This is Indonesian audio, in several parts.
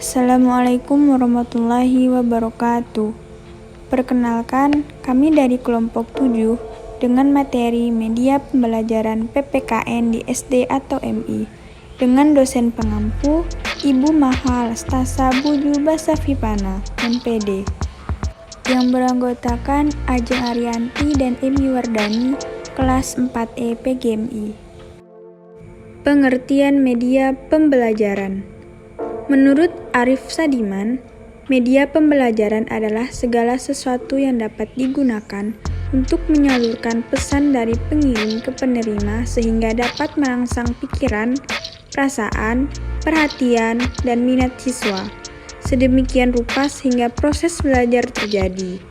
Assalamualaikum warahmatullahi wabarakatuh. Perkenalkan, kami dari kelompok 7 dengan materi media pembelajaran PPKN di SD atau MI dengan dosen pengampu Ibu Maha Lestasa Buju Basafipana, MPD, yang beranggotakan Ajeng Arianti dan Emi Wardani, kelas 4E PGMI. Pengertian media pembelajaran. Menurut Arif Sadiman, media pembelajaran adalah segala sesuatu yang dapat digunakan untuk menyalurkan pesan dari pengirim ke penerima sehingga dapat merangsang pikiran, perasaan, perhatian, dan minat siswa. Sedemikian rupa sehingga proses belajar terjadi.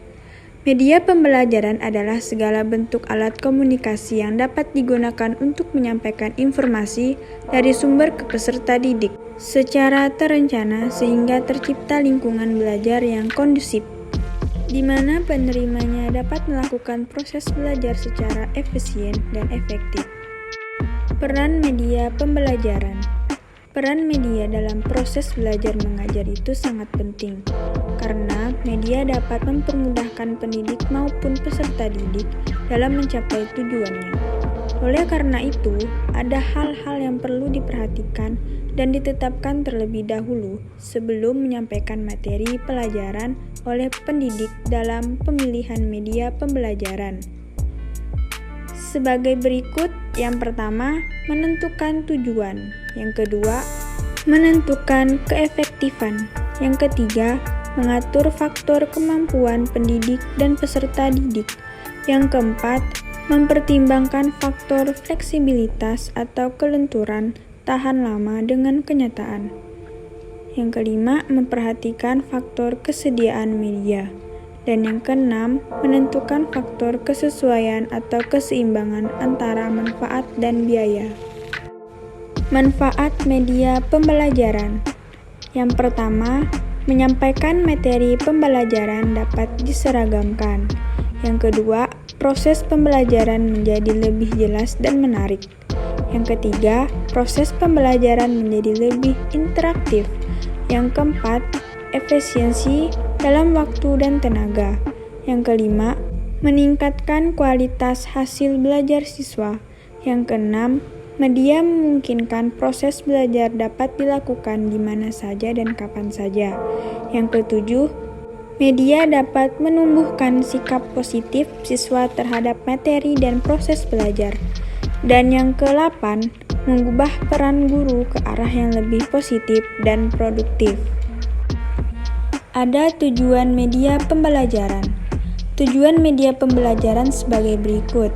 Media pembelajaran adalah segala bentuk alat komunikasi yang dapat digunakan untuk menyampaikan informasi dari sumber ke peserta didik secara terencana sehingga tercipta lingkungan belajar yang kondusif, di mana penerimanya dapat melakukan proses belajar secara efisien dan efektif. Peran media pembelajaran. Peran media dalam proses belajar mengajar itu sangat penting, karena media dapat mempermudahkan pendidik maupun peserta didik dalam mencapai tujuannya. Oleh karena itu, ada hal-hal yang perlu diperhatikan dan ditetapkan terlebih dahulu sebelum menyampaikan materi pelajaran oleh pendidik dalam pemilihan media pembelajaran. Sebagai berikut, yang pertama, menentukan tujuan. Yang kedua, menentukan keefektifan. Yang ketiga, mengatur faktor kemampuan pendidik dan peserta didik. Yang keempat, mempertimbangkan faktor fleksibilitas atau kelenturan tahan lama dengan kenyataan. Yang kelima, memperhatikan faktor kesediaan media. Dan yang keenam, menentukan faktor kesesuaian atau keseimbangan antara manfaat dan biaya. Manfaat media pembelajaran. Yang pertama, menyampaikan materi pembelajaran dapat diseragamkan. Yang kedua, proses pembelajaran menjadi lebih jelas dan menarik. Yang ketiga, proses pembelajaran menjadi lebih interaktif. Yang keempat, efisiensi dalam waktu dan tenaga. Yang kelima, meningkatkan kualitas hasil belajar siswa. Yang keenam, media memungkinkan proses belajar dapat dilakukan di mana saja dan kapan saja. Yang ketujuh, media dapat menumbuhkan sikap positif siswa terhadap materi dan proses belajar. Dan yang ke-8, mengubah peran guru ke arah yang lebih positif dan produktif. Ada tujuan media pembelajaran. Tujuan media pembelajaran sebagai berikut.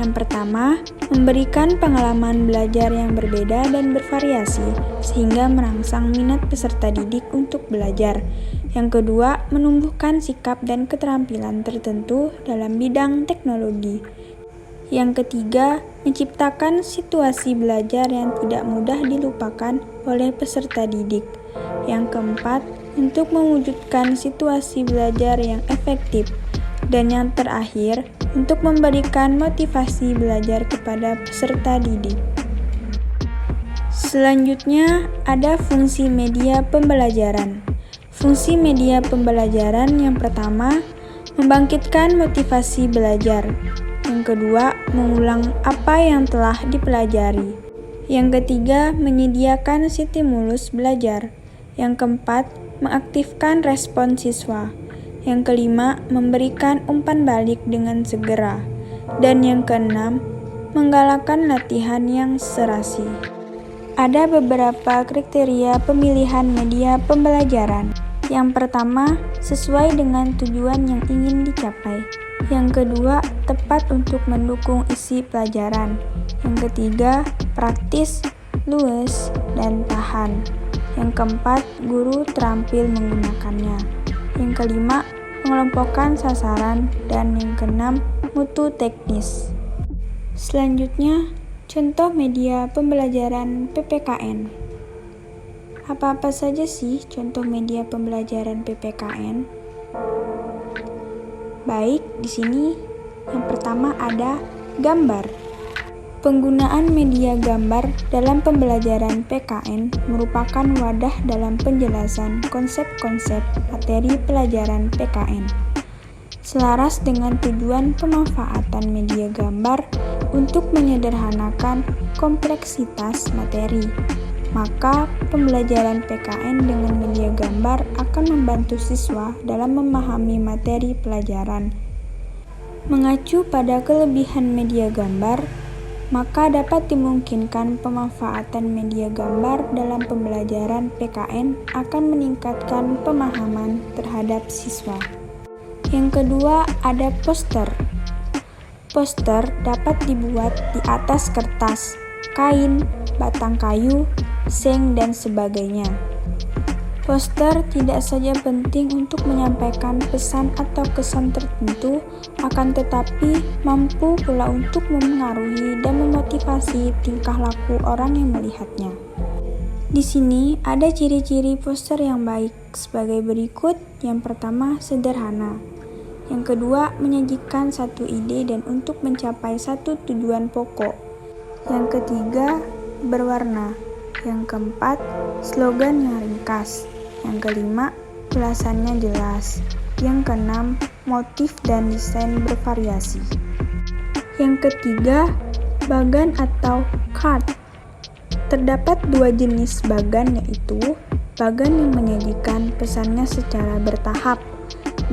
Yang pertama, memberikan pengalaman belajar yang berbeda dan bervariasi, sehingga merangsang minat peserta didik untuk belajar. Yang kedua, menumbuhkan sikap dan keterampilan tertentu dalam bidang teknologi. Yang ketiga, menciptakan situasi belajar yang tidak mudah dilupakan oleh peserta didik. Yang keempat, untuk mewujudkan situasi belajar yang efektif. Dan yang terakhir, untuk memberikan motivasi belajar kepada peserta didik. Selanjutnya, ada fungsi media pembelajaran. Fungsi media pembelajaran yang pertama, membangkitkan motivasi belajar. Yang kedua, mengulang apa yang telah dipelajari. Yang ketiga, menyediakan stimulus belajar. Yang keempat, mengaktifkan respon siswa. Yang kelima, memberikan umpan balik dengan segera. Dan yang keenam, menggalakkan latihan yang serasi. Ada beberapa kriteria pemilihan media pembelajaran. Yang pertama, sesuai dengan tujuan yang ingin dicapai. Yang kedua, tepat untuk mendukung isi pelajaran. Yang ketiga, praktis, luas, dan tahan. Yang keempat, guru terampil menggunakannya. Yang kelima, mengelompokkan sasaran. Dan yang keenam, mutu teknis. Selanjutnya, contoh media pembelajaran PPKN. Apa-apa saja sih contoh media pembelajaran PPKN? Baik, di sini yang pertama ada gambar. Penggunaan media gambar dalam pembelajaran PKN merupakan wadah dalam penjelasan konsep-konsep materi pelajaran PKN. Selaras dengan tujuan pemanfaatan media gambar untuk menyederhanakan kompleksitas materi, maka pembelajaran PKN dengan media gambar akan membantu siswa dalam memahami materi pelajaran. Mengacu pada kelebihan media gambar, maka dapat dimungkinkan pemanfaatan media gambar dalam pembelajaran PKN akan meningkatkan pemahaman terhadap siswa. Yang kedua, ada poster. Poster dapat dibuat di atas kertas, kain, batang kayu, seng, dan sebagainya. Poster tidak saja penting untuk menyampaikan pesan atau kesan tertentu, akan tetapi mampu pula untuk memengaruhi dan memotivasi tingkah laku orang yang melihatnya. Di sini ada ciri-ciri poster yang baik sebagai berikut. Yang pertama, sederhana. Yang kedua, menyajikan satu ide dan untuk mencapai satu tujuan pokok. Yang ketiga, berwarna. Yang keempat, slogan yang ringkas. Yang kelima, ulasannya jelas. Yang keenam, motif dan desain bervariasi. Yang ketiga, bagan atau card. Terdapat dua jenis bagan, yaitu bagan yang menyajikan pesannya secara bertahap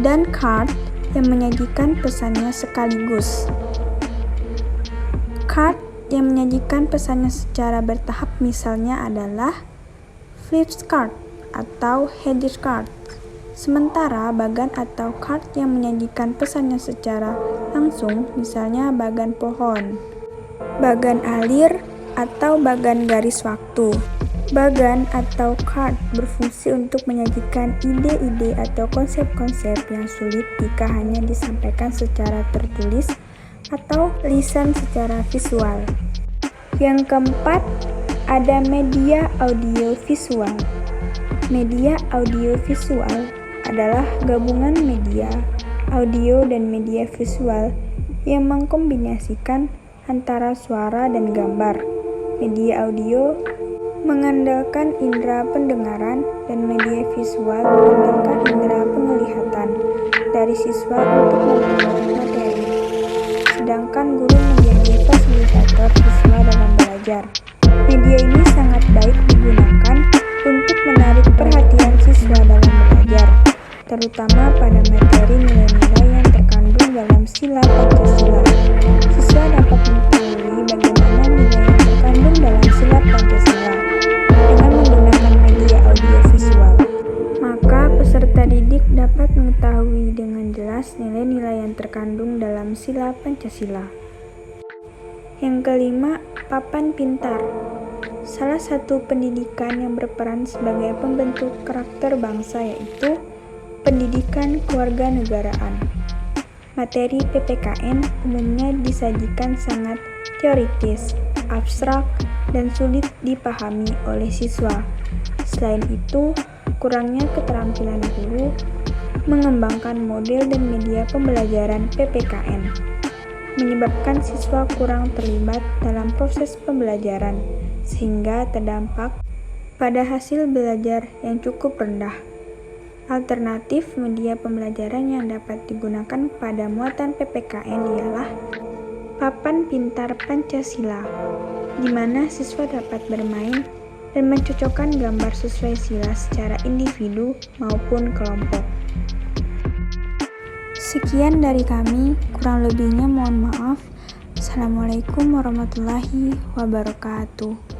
dan card yang menyajikan pesannya sekaligus. Card yang menyajikan pesannya secara bertahap misalnya adalah flipchart atau header card. Sementara bagan atau card yang menyajikan pesannya secara langsung misalnya bagan pohon, bagan alir, atau bagan garis waktu. Bagan atau card berfungsi untuk menyajikan ide-ide atau konsep-konsep yang sulit jika hanya disampaikan secara tertulis atau lisan secara visual. Yang keempat, ada media audiovisual. Media audiovisual adalah gabungan media, audio, dan media visual yang mengkombinasikan antara suara dan gambar. Media audio mengandalkan indera pendengaran dan media visual mengandalkan indera penglihatan dari siswa untuk memperoleh materi. Sedangkan guru menjadi fasilitator siswa dalam belajar. Media ini sangat baik digunakan untuk menarik perhatian siswa dalam belajar, terutama pada materi nilai-nilai yang terkandung dalam sila Pancasila. Siswa dapat mengetahui bagaimana nilai yang terkandung dalam sila Pancasila dengan menggunakan media audiovisual. Maka peserta didik dapat mengetahui dengan jelas nilai-nilai yang terkandung dalam sila Pancasila. Yang kelima, papan pintar. Salah satu pendidikan yang berperan sebagai pembentuk karakter bangsa yaitu pendidikan kewarganegaraan. Materi PPKN umumnya disajikan sangat teoritis, abstrak, dan sulit dipahami oleh siswa. Selain itu, kurangnya keterampilan guru mengembangkan model dan media pembelajaran PPKN menyebabkan siswa kurang terlibat dalam proses pembelajaran, sehingga terdampak pada hasil belajar yang cukup rendah. Alternatif media pembelajaran yang dapat digunakan pada muatan PPKN ialah papan pintar Pancasila, di mana siswa dapat bermain dan mencocokkan gambar sesuai sila secara individu maupun kelompok. Sekian dari kami, kurang lebihnya mohon maaf. Assalamualaikum warahmatullahi wabarakatuh.